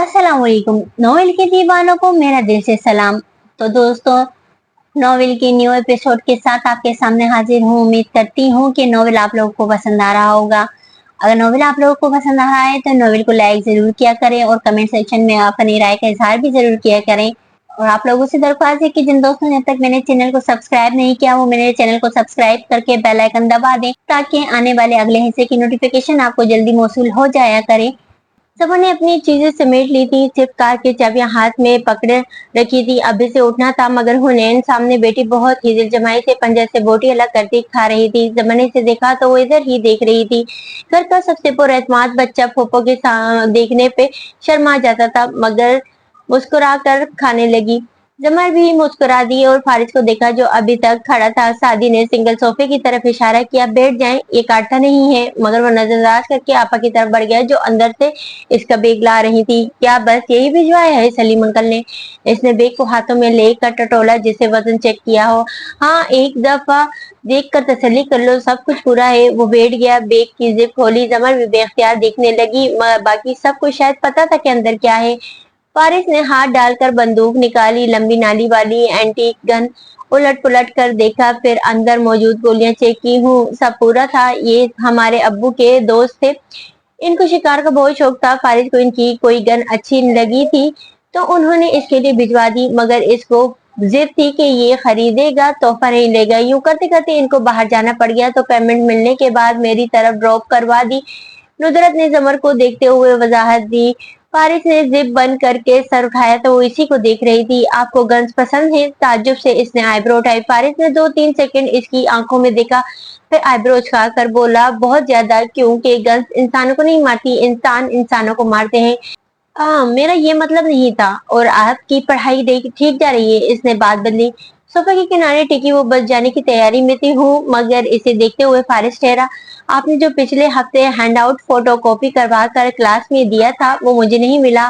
अस्सलाम वालेकुम। नॉवेल के दीवानों को मेरा दिल से सलाम। तो दोस्तों, नॉवेल के न्यू एपिसोड के साथ आपके सामने हाजिर हूँ। उम्मीद करती हूँ कि नॉवेल आप लोगों को पसंद आ रहा होगा। अगर नॉवेल आप लोगों को पसंद आ रहा है तो नॉवेल को लाइक जरूर किया करें और कमेंट सेक्शन में अपनी राय का इजहार भी जरूर किया करें। और आप लोगों से दरख्वास्त है कि जिन दोस्तों ने अब तक मेरे चैनल को सब्सक्राइब नहीं किया वो मेरे चैनल को सब्सक्राइब करके बेल आइकन दबा दें ताकि आने वाले अगले हिस्से की नोटिफिकेशन आपको जल्दी मौसूल हो जाया करे। सबों ने अपनी चीजें समेट ली थी, सिर्फ कार की चाबियां हाथ में पकड़े रखी थी। अभी से उठना था मगर हुनैन सामने बेटी बहुत ही दिल जमाई से पंजर से बोटी अलग करती खा रही थी। जमाने से देखा तो वो इधर ही देख रही थी। घर का सबसे पुरएतमाद बच्चा फूफो के देखने पे शर्मा जाता था मगर मुस्कुरा कर खाने लगी। जमर भी मुस्कुरा दी और फारिस को देखा जो अभी तक खड़ा था। सादी ने सिंगल सोफे की तरफ इशारा किया, बैठ जाएं, ये काटता नहीं है। मगर वो नजरअंदाज करके आपा की तरफ बढ़ गया जो अंदर से इसका बैग ला रही थी। क्या बस यही भिजवाया है सलीम अंकल ने? इसने बैग को हाथों में लेकर टटोला जिसे वजन चेक किया हो। हाँ, एक दफा देख कर तसल्ली कर लो, सब कुछ पूरा है। वो बैठ गया, बैग की जिप खोली। जमर भी बेख्तियार देखने लगी। बाकी सबको शायद पता था कि अंदर क्या है। फारिस ने हाथ डालकर बंदूक निकाली, लंबी नाली वाली एंटीक गन। उलट पुलट कर देखा, फिर अंदर मौजूद गोलियां चेक की। हूँ, सब पूरा था। ये हमारे अब्बू के दोस्त थे, इनको शिकार का बहुत शौक था। फारिस को इनकी कोई गन अच्छी लगी थी तो उन्होंने इसके लिए भिजवा दी, मगर इसको जिद थी कि ये खरीदेगा, तोहफा नहीं लेगा। यूं करते करते इनको बाहर जाना पड़ गया तो पेमेंट मिलने के बाद मेरी तरफ ड्रॉप करवा दी। नुदरत ने जमर को देखते हुए वजाहत दी। फारिस ने जिप बंद करके सर उठाया तो वो इसी को देख रही थी। आपको गन्स पसंद है? ताज्जुब से इसने आईब्रो उठाई। फारिस ने 2-3 सेकंड इसकी आंखों में देखा, फिर आईब्रो उछका कर बोला, बहुत ज्यादा, क्योंकि गन्स इंसानों को नहीं मारती, इंसान इंसानों को मारते हैं। मेरा ये मतलब नहीं था। और आपकी पढ़ाई ठीक जा रही है? इसने बात बदली। सोफे के किनारे टिकी वो बस जाने की तैयारी में थी। हूँ, मगर इसे देखते हुए फारिस ठहरा। आपने जो पिछले हफ्ते हैंड आउट फोटो कॉपी करवा कर क्लास में दिया था वो मुझे नहीं मिला।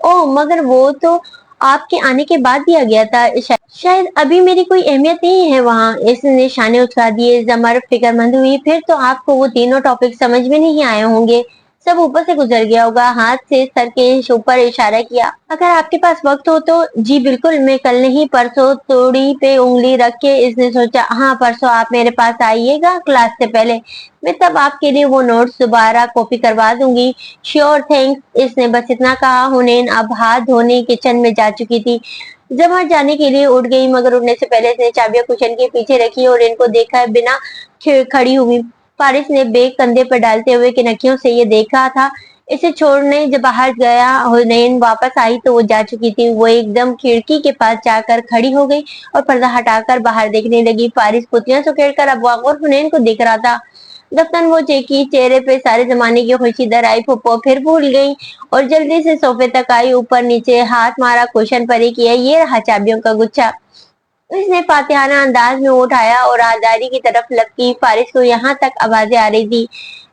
ओह, मगर वो तो आपके आने के बाद दिया गया था। शायद अभी मेरी कोई अहमियत नहीं है वहाँ। इसने निशाने उठा दिए। जमर फिक्रमंद हुई। फिर तो आपको वो तीनों टॉपिक समझ में नहीं आए होंगे, सब ऊपर से गुजर गया होगा। हाथ से सर के ऊपर इशारा किया। अगर आपके पास वक्त हो तो? जी बिल्कुल, मैं कल नहीं परसों। तोड़ी पे उंगली रख के इसने सोचा, हाँ परसों आप मेरे पास आइएगा क्लास से पहले, मैं तब आपके लिए वो नोट्स दोबारा कॉपी करवा दूंगी। Sure, thanks. इसने बस इतना कहा। हुनैन अब हाथ धोने किचन में जा चुकी थी। जमा जाने के लिए उठ गई मगर उठने से पहले इसने चाबियां कुशन के पीछे रखी और इनको देखा बिना खड़ी हुई। फारिस ने बैग कंधे पर डालते हुए किनकियों से ये देखा था। इसे छोड़ने जब बाहर गया, हुनैन वापस आई तो वो जा चुकी थी। वो एकदम खिड़की के पास जाकर खड़ी हो गई और पर्दा हटाकर बाहर देखने लगी। फारिस पुतलियां सुखेड़ अब और हुनैन को देख रहा था। दफ्तन वो चेकी, चेहरे पे सारे जमाने की खुशी दर आई। फुप्पो फिर भूल गई और जल्दी से सोफे तक आई। ऊपर नीचे हाथ मारा, कुशन पर ही किया। ये रहा चाबियों का गुच्छा। उसने फातिहाना अंदाज में उठाया और आजारी की तरफ लपकी। फारिस को यहाँ तक आवाजें आ रही थी।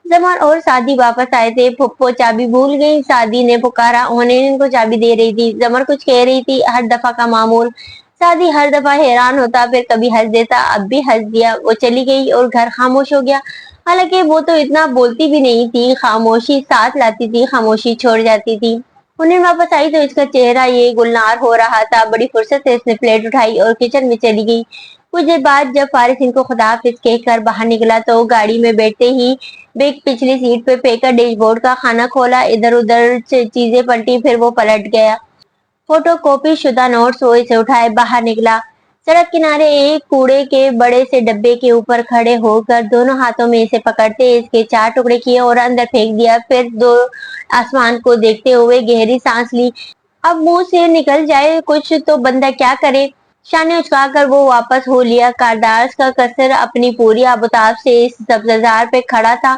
जमान और सादी वापस आए थे। फुप्पो चाबी भूल गई, सादी ने पुकारा। उन्हें इनको चाबी दे रही थी। जमर कुछ कह रही थी, हर दफा का मामूल। सादी हर दफा हैरान होता, फिर कभी हंस देता। अब भी हंस दिया। वो चली गई और घर खामोश हो गया। हालांकि वो तो इतना बोलती भी नहीं थी। खामोशी साथ लाती थी, खामोशी छोड़ जाती थी। उन्हें वापस आई तो इसका चेहरा ये गुलनार हो रहा था। बड़ी फुर्सत से इसने प्लेट उठाई और किचन में चली गई। कुछ देर बाद जब फारिस इनको खुदाफिज कहकर बाहर निकला तो गाड़ी में बैठते ही बैग पिछली सीट पे फेंकर डैशबोर्ड का खाना खोला। इधर उधर चीजें पलटी, फिर वो पलट गया। फोटो कॉपी शुदा नोट्स वो इसे उठाए बाहर निकला। सड़क किनारे एक कूड़े के बड़े से डब्बे के ऊपर खड़े होकर दोनों हाथों में इसे पकड़ते इसके 4 टुकड़े किए और अंदर फेंक दिया। फिर दो आसमान को देखते हुए गहरी सांस ली। अब मुंह से निकल जाए कुछ तो बंदा क्या करे। शाने उचकाकर वो वापस हो लिया। कारदास का कसर अपनी पूरी आबोताब से इस सब्जार पे खड़ा था।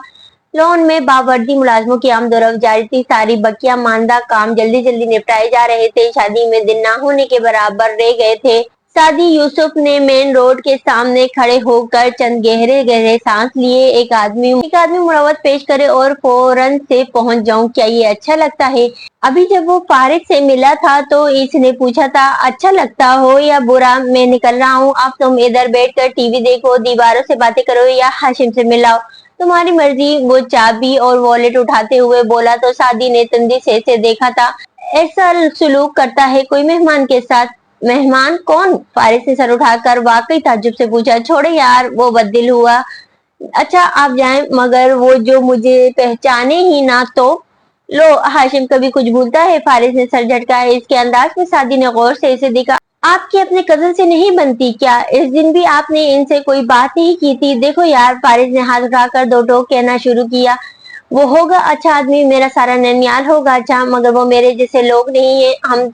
लॉन में बावर्दी मुलाजमों की आमदोरफ्त जारी थी। सारी बकिया मानदा काम जल्दी जल्दी निपटाए जा रहे थे। शादी में दिन ना होने के बराबर रह गए थे। सादी यूसुफ ने मेन रोड के सामने खड़े होकर चंद गहरे गहरे सांस लिए। एक आदमी मुरावत पेश करे और फौरन से पहुंच जाऊं, क्या ये अच्छा लगता है? अभी जब वो फारिग से मिला था तो इसने पूछा था, अच्छा लगता हो या बुरा? मैं निकल रहा हूँ, अब तुम इधर बैठकर टीवी देखो, दीवारों से बातें करो या हाशिम से मिलाओ, तुम्हारी मर्जी। वो चाबी और वॉलेट उठाते हुए बोला तो सादी ने तंदी से देखा था। ऐसा सुलूक करता है कोई मेहमान के साथ। मेहमान कौन? फारिस ने सर उठाकर वाकई ताज्जुब से पूछा। छोड़े यार, वो बददिल हुआ। अच्छा आप जाएं, मगर वो जो मुझे पहचाने ही ना तो? लो, हाशिम कभी कुछ भूलता है? फारिस ने सर झटकाया। इसके अंदाज में सादी ने गौर से इसे देखा। आपकी अपने कजन से नहीं बनती क्या? इस दिन भी आपने इनसे कोई बात नहीं की थी। देखो यार, फारिस ने हाथ उठाकर दो टोक कहना शुरू किया। वो होगा अच्छा आदमी, मेरा सारा ननियाल होगा अच्छा, मगर वो मेरे जैसे लोग नहीं है। हम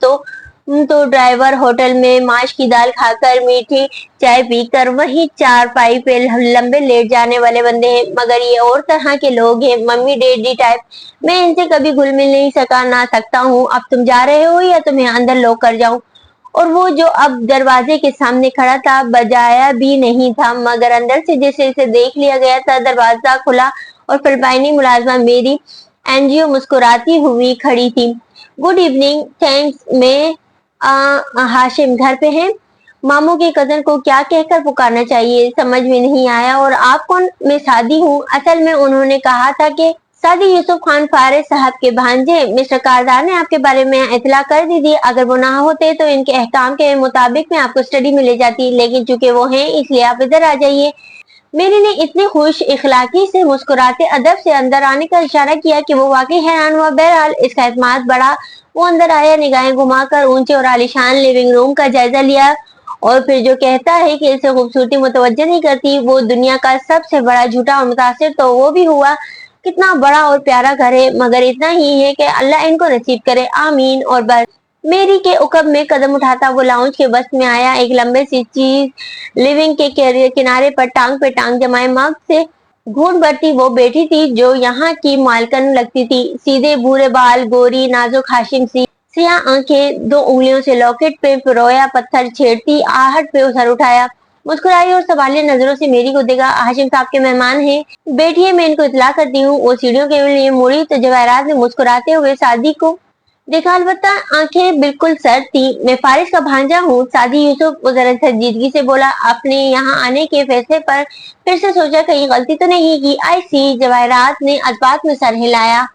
तो ड्राइवर, होटल में माश की दाल खाकर, मीठी चाय पीकर वही चारपाई पे लंबे लेट जाने वाले बंदे हैं। मगर ये और तरह के लोग हैं, मम्मी डैडी टाइप। मैं इनसे कभी घुल मिल नहीं सका, ना सकता हूँ। अब तुम जा रहे हो या तुम्हें अंदर लॉक कर जाऊं? और वो जो अब दरवाजे के सामने खड़ा था बजाया भी नहीं था, मगर अंदर से जैसे इसे देख लिया गया था। दरवाजा खुला और फिलिपाइनी मुलाजमा मेरी एनजीओ मुस्कुराती हुई खड़ी थी। Good evening, thanks. मैं हाशिम घर पे हैं? मामू के कजन को क्या कहकर पुकारना चाहिए समझ में नहीं आया। और आप कौन? मैं सादी हूँ। असल में उन्होंने कहा था कि सादी यूसुफ खान फारिस साहब के भांजे। मिस्टर कारदार ने आपके बारे में इतला कर दी थी। अगर वो ना होते तो इनके अहकाम के मुताबिक मैं आपको स्टडी में ले जाती, लेकिन चूंकि वो हैं इसलिए आप इधर आ जाइए। मेरी ने इतनी खुश इखलाकी से मुस्कुराते अदब से अंदर आने का इशारा किया कि वो वाकई हैरान हुआ। बहरहाल इसका एतमाद बढ़ा। वो अंदर आया, निगाहें घुमाकर ऊंचे और आलीशान लिविंग रूम का जायजा लिया, और फिर जो कहता है कि इसे खूबसूरती मुतवज्जो नहीं करती, वो दुनिया का सबसे बड़ा झूठा और मुतासिर तो वो भी हुआ। कितना बड़ा और प्यारा घर है, मगर इतना ही है कि अल्लाह इनको नसीब करे, आमीन। और बस मेरी के उकब में कदम उठाता वो लाउंज के वस्त में आया। एक लंबे सी चीज लिविंग के किनारे पर टांग पे टांग जमाए मग से घूंट भरती वो बैठी थी, जो यहाँ की मालकन लगती थी। सीधे भूरे बाल, गोरी नाजुक हाशिम सी सियाह आंखें, दो उंगलियों से लॉकेट पे पिरोया पत्थर छेड़ती आहट पे सर उठाया, मुस्कुराई और सवालिया नजरों से मेरी को देखा। हाशिम साहब के मेहमान हैं, बैठिए, मैं इनको इतला करती हूँ। वो सीढ़ियों के लिए मुड़ी तो जवाहरात ने मुस्कुराते हुए सादी को देखा। अलबत्ता आंखें बिल्कुल सर्द थी। मैं फारिस का भांजा हूँ, सादी यूसुफ वो जरा संजीदगी से बोला। आपने यहाँ आने के फैसले पर फिर से सोचा, कहीं गलती तो नहीं की? आई सी, जवाहरात ने अजबात में सर हिलाया।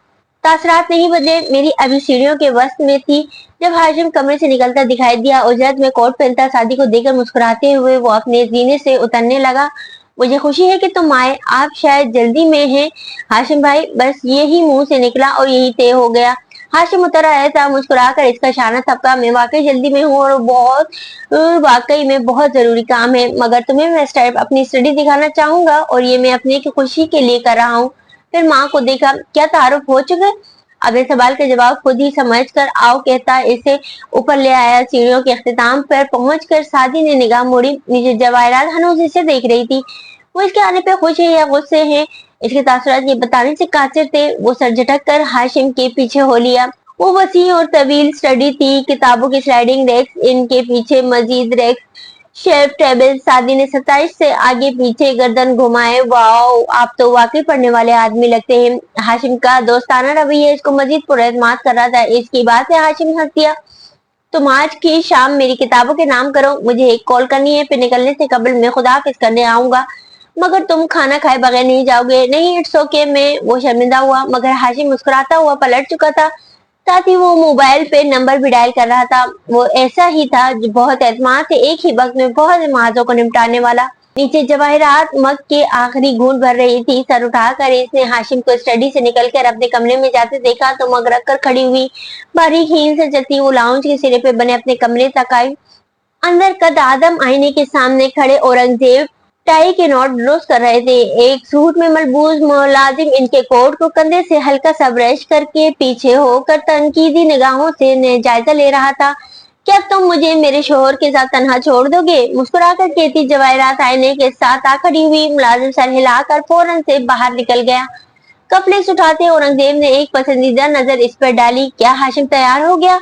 तासरात नहीं बदले, मेरी अभी सीढ़ियों के वस्त में थी जब हाशिम कमरे से निकलता दिखाई दिया। उजरत में कोट पहनता सादी को देखकर मुस्कुराते हुए वो अपने जीने से उतरने लगा। मुझे खुशी है कि तुम आए, आप शायद जल्दी में हैं हाशिम भाई। बस यही मुंह से निकला और यही तय हो गया। हाशिम उतर आया था, मुस्कुराकर इसका इशारा थपका। मैं वाकई जल्दी में हूँ और वाकई में बहुत जरूरी काम है, मगर तुम्हें मैं अपनी स्टडी दिखाना चाहूंगा, और ये मैं अपनी की खुशी के लिए कर रहा हूँ। फिर माँ को देखा। क्या तारुफ हो चुके? अब इस सवाल का जवाब खुद ही समझ कर आओ कहता इसे ऊपर ले आया। सीढ़ियों के अख्तिताम पर पहुंचकर सादी ने निगाह मोड़ी। नीचे जवाहरात हनूज इसे देख रही थी। वो इसके आने पे खुश है या गुस्से है, इसके तासुरात ये बताने से कासिर थे। वो सर झटक कर हाशिम के पीछे हो लिया। वो वसी और तवील स्टडी थी, किताबों की स्लाइडिंग रेक्स, इनके पीछे मजीद रेक्स, शेल्फ टेबल। सादी ने 27 से आगे पीछे गर्दन घुमाए। वाओ, आप तो वाकई पढ़ने वाले आदमी लगते हैं। हाशिम का दोस्ताना रवैया इसको मजीद पुरएतमाद कर रहा था। इसकी बात से हाशिम हंस दिया। तुम आज की शाम मेरी किताबों के नाम करो, मुझे एक कॉल करनी है, फिर निकलने से कबल मैं खुदाफिज करने आऊंगा। मगर तुम खाना खाए बगैर नहीं जाओगे? नहीं, इट्स ओके। मैं वो शर्मिंदा हुआ, मगर हाशिम मुस्कुराता हुआ पलट चुका था। साथ ही वो मोबाइल पे नंबर भी डायल कर रहा था। वो ऐसा ही था जो बहुत एतमाद से एक ही वक्त में बहुत नमाजों को निपटाने वाला। नीचे जवाहरात मग के आखिरी घूंट भर रही थी। सर उठाकर इसने हाशिम को स्टडी से निकलकर अपने कमरे में जाते देखा तो मग रख कर खड़ी हुई बारीक हील से चलती वो लाउंज के सिरे पे बने अपने कमरे तक आई। अंदर कद आदम आईने के सामने खड़े औरंगजेब टाई के नॉट दुरुस्त कर रहे थे। एक सूट में मलबूस मुलाजिम इनके कोट को कंधे से हल्का सा ब्रश करके पीछे होकर तनकीदी निगाहों से जायजा ले रहा था। क्या तुम मुझे मेरे शोहर के साथ तन्हा छोड़ दोगे? मुस्कुराकर कहती जवाहरात आईने के साथ आ खड़ी हुई। मुलाजिम सर हिलाकर फौरन से बाहर निकल गया। कपड़े उठाते औरंगजेब ने एक पसंदीदा नजर इस पर डाली। क्या हाशिम तैयार हो गया?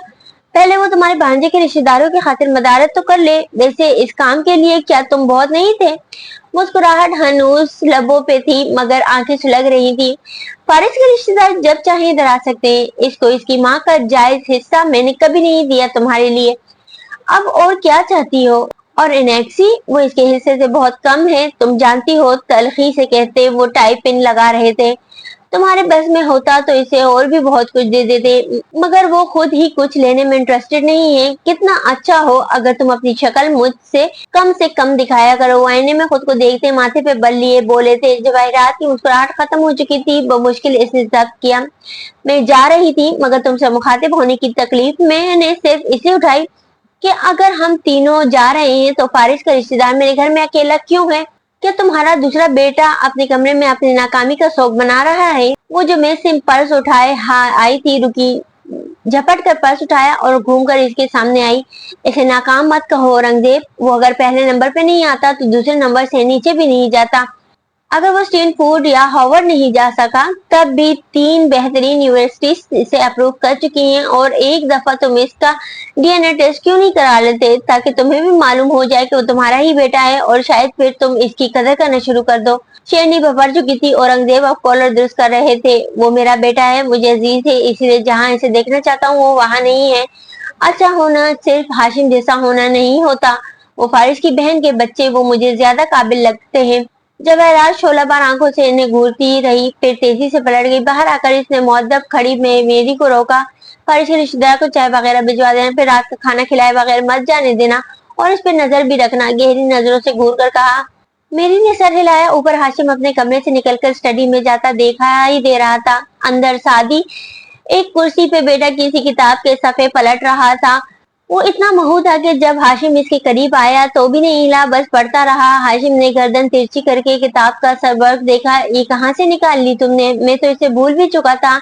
पहले वो तुम्हारे भांजे के रिश्तेदारों की खातिर मदारत तो कर ले। वैसे इस काम के लिए क्या तुम बहुत नहीं थे? मुस्कुराहट हनूस लबों पे थी, मगर आंखें सुलग रही थी। फारिस के रिश्तेदार जब चाहे इधर आ सकते हैं। इसको इसकी माँ का जायज हिस्सा मैंने कभी नहीं दिया तुम्हारे लिए। अब और क्या चाहती हो? और इनेक्सी, वो इसके हिस्से से बहुत कम है, तुम जानती हो, तलखी से कहते वो टाई पिन लगा रहे थे। तुम्हारे बस में होता तो इसे और भी बहुत कुछ दे देते, मगर वो खुद ही कुछ लेने में इंटरेस्टेड नहीं है। कितना अच्छा हो अगर तुम अपनी शक्ल मुझसे से कम दिखाया करो। आईने में खुद को देखते माथे पे बल लिए बोले थे। जवाहिरात की मुस्कुराहट खत्म हो चुकी थी। बमुश्किल इसने जब्त किया, मैं जा रही थी, मगर तुमसे मुखातिब होने की तकलीफ मैंने सिर्फ इसे उठाई कि अगर हम तीनों जा रहे हैं तो फारिस का रिश्तेदार मेरे घर में अकेला क्यों है? क्या तुम्हारा दूसरा बेटा अपने कमरे में अपनी नाकामी का शौक बना रहा है? वो जो मेज से पर्स उठाए आई थी, रुकी, झपट कर पर्स उठाया और घूमकर इसके सामने आई। इसे नाकाम मत कहो औरंगजेब, वो अगर पहले नंबर पे नहीं आता तो दूसरे नंबर से नीचे भी नहीं जाता। अगर वो स्टैनफोर्ड या हार्वर्ड नहीं जा सका, तब भी 3 बेहतरीन यूनिवर्सिटीज इसे अप्रूव कर चुकी हैं। और एक दफा तुम इसका डीएनए टेस्ट क्यों नहीं करा लेते, ताकि तुम्हें भी मालूम हो जाए कि वो तुम्हारा ही बेटा है, और शायद फिर तुम इसकी कदर करना शुरू कर दो। शेरनी भर चुकी थी। औरंगजेब अब कॉलर दुरुस्त कर रहे थे। वो मेरा बेटा है, मुझे अजीज है, इसलिए जहाँ इसे देखना चाहता हूँ वो वहाँ नहीं है। अच्छा होना सिर्फ हाशिम जैसा होना नहीं होता। वो फारिस की बहन के बच्चे वो मुझे ज्यादा काबिल लगते हैं। जवाहरात 16 बार आंखों से इन्हें घूरती रही, फिर तेजी से पलट गई। बाहर आकर इसने मुअद्दब खड़ी में मेरी को रोका। फारिस के रिश्तेदार को चाय वगैरह भिजवा देना, फिर रात का खाना खिलाए बगैर मत जाने देना, और इस पर नजर भी रखना। गहरी नजरों से घूर कर कहा। मेरी ने सर हिलाया। ऊपर हाशिम अपने कमरे से निकलकर स्टडी में जाता देखा ही दे रहा था। अंदर सादी एक कुर्सी पे बैठा किसी किताब के सफ़े पलट रहा था। वो इतना महू था कि जब हाशिम इसके करीब आया तो भी नहीं हिला, बस पढ़ता रहा। हाशिम ने गर्दन तिरछी करके किताब का सरवर्क देखा। ये कहाँ से निकाल ली तुमने? मैं तो इसे भूल भी चुका था।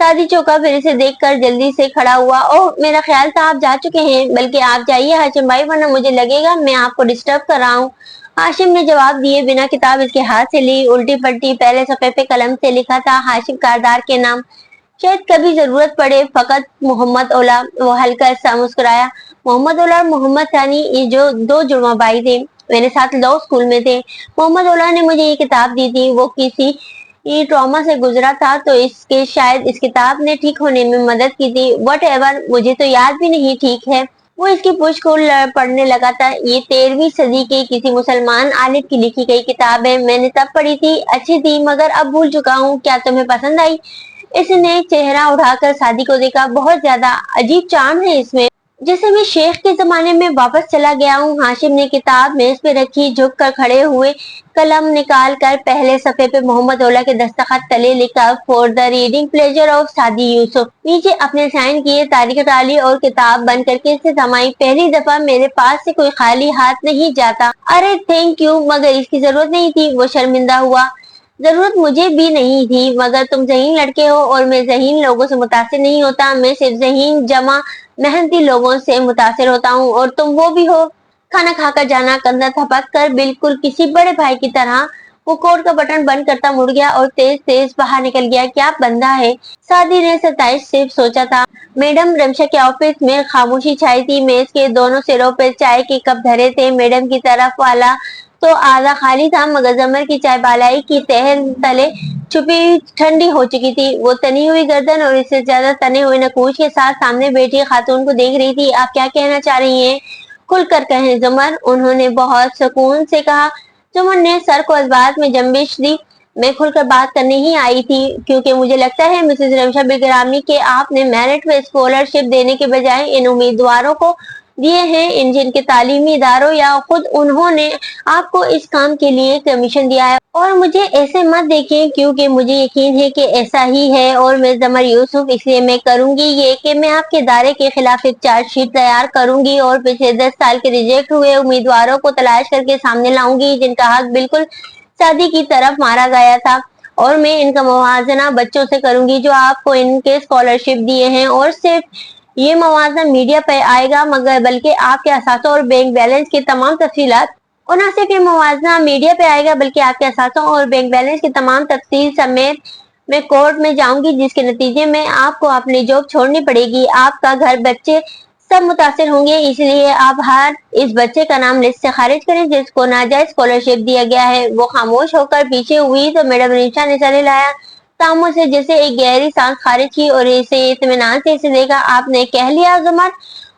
सादी चौका, फिर इसे देखकर जल्दी से खड़ा हुआ। ओह, मेरा ख्याल था आप जा चुके हैं। बल्कि आप जाइए हाशिम भाई, वरना मुझे लगेगा मैं आपको डिस्टर्ब कर रहा हूँ। हाशिम ने जवाब दिए बिना किताब इसके हाथ से ली। उल्टी पलटी, पहले सफ़े पे कलम से लिखा था हाशिम कारदार के नाम, शायद कभी जरूरत पड़े। फकत मोहम्मद ओला। वो हल्का सा मुस्कुराया। मोहम्मद ओला और मोहम्मद सानी, ये जो 2 जुड़वा भाई थे, मेरे साथ लॉ स्कूल में थे। मोहम्मद ओला ने मुझे ये किताब दी थी। वो किसी ये ट्रॉमा से गुजरा था, तो इसके शायद इस किताब ने ठीक होने में मदद की थी। वट एवर, मुझे तो याद भी नहीं ठीक है। वो इसकी पुष्ट को पढ़ने लगा था। ये 13वीं सदी के किसी मुसलमान आलिम की लिखी गई किताब है। मैंने तब पढ़ी थी, अच्छी थी, मगर अब भूल चुका हूँ। क्या तुम्हें पसंद आई? इसने चेहरा उठाकर सादी को देखा। बहुत ज्यादा अजीब चार्म है इसमें, जैसे मैं शेख के जमाने में वापस चला गया हूँ। हाशिम ने किताब मेज पे रखी, झुक कर खड़े हुए कलम निकाल कर पहले सफे पे मोहम्मद ओला के दस्तखत तले लिखा, for the reading pleasure of सादी यूसुफ। नीचे अपने साइन किए, तारीख डाली और किताब बंद करके इसे थमाई। पहली दफा मेरे पास से कोई खाली हाथ नहीं जाता। अरे थैंक यू, मगर इसकी जरूरत नहीं थी। वो शर्मिंदा हुआ। जरूरत मुझे भी नहीं थी, मगर तुम ज़हीन लड़के हो और मैं ज़हीन लोगों से मुतासिर नहीं होता। मैं सिर्फ ज़हीन जमा मेहनती लोगों से मुतासिर होता हूँ, और तुम वो भी हो। खाना खाकर जाना, कंधा थपक कर बिल्कुल किसी बड़े भाई की तरह। वो कोट का बटन बंद करता मुड़ गया और तेज तेज बाहर निकल गया। क्या बंदा है। सादी ने 27 सिर्फ सोचा था। मैडम रमशा के ऑफिस में खामोशी छाई थी। मेज के दोनों सिरों पर चाय के कप धरे थे। मैडम की तरफ वाला तो आधा खाली था, मगर जमर की चाय बालाई की तह तले छुपी ठंडी हो चुकी थी। वो तनी हुई गर्दन और इससे ज्यादा तने हुए नकूश के साथ सामने बैठी खातून को देख रही थी। आप क्या कहना चाह रही हैं? खुलकर कहें जुमर, उन्होंने बहुत सुकून से कहा। जुमर ने सर को इस बात में जंबिश दी। मैं खुलकर बात करने ही आई थी, क्योंकि मुझे लगता है मिसेस रमशा बेगरामी के आपने मेरिट में स्कॉलरशिप देने के बजाय इन उम्मीदवारों को दिए हैं, इन जिनके तालीमी इदारों या खुद उन्होंने आपको इस काम के लिए कमीशन दिया है। और मुझे ऐसे मत देखिए, क्योंकि मुझे यकीन है कि ऐसा ही है। और मैं जमर यूसुफ, इसलिए मैं करूंगी ये कि मैं आपके इदारे के खिलाफ एक चार्जशीट तैयार करूंगी और पिछले 10 साल के रिजेक्ट हुए उम्मीदवारों को तलाश करके सामने लाऊंगी, जिनका हक बिल्कुल शादी की तरफ मारा गया था। और मैं इनका मुवाजना बच्चों से करूंगी जो आपको इनके स्कॉलरशिप दिए हैं। और सिर्फ ये मुआवजा मीडिया पे आएगा, मगर बल्कि आपके असासों और बैंक बैलेंस की तमाम तफसीलात, और न सिर्फ ये मुआवजा मीडिया पे आएगा बल्कि आपके असासों और बैंक बैलेंस की तमाम तफसील समेत मैं कोर्ट में जाऊंगी, जिसके नतीजे में आपको अपनी जॉब छोड़नी पड़ेगी। आपका घर, बच्चे सब मुतासिर होंगे। इसलिए आप हर इस बच्चे का नाम लिस्ट से खारिज करें जिसको नाजायज स्कॉलरशिप दिया गया है। वो खामोश होकर पीछे हुई तो मैडम रिशा ने सर हिलाया, तामो से जैसे एक गहरी सांस खारिज की और इसे इत्मीनान से इसे देखा। आपने कह लिया जुमर?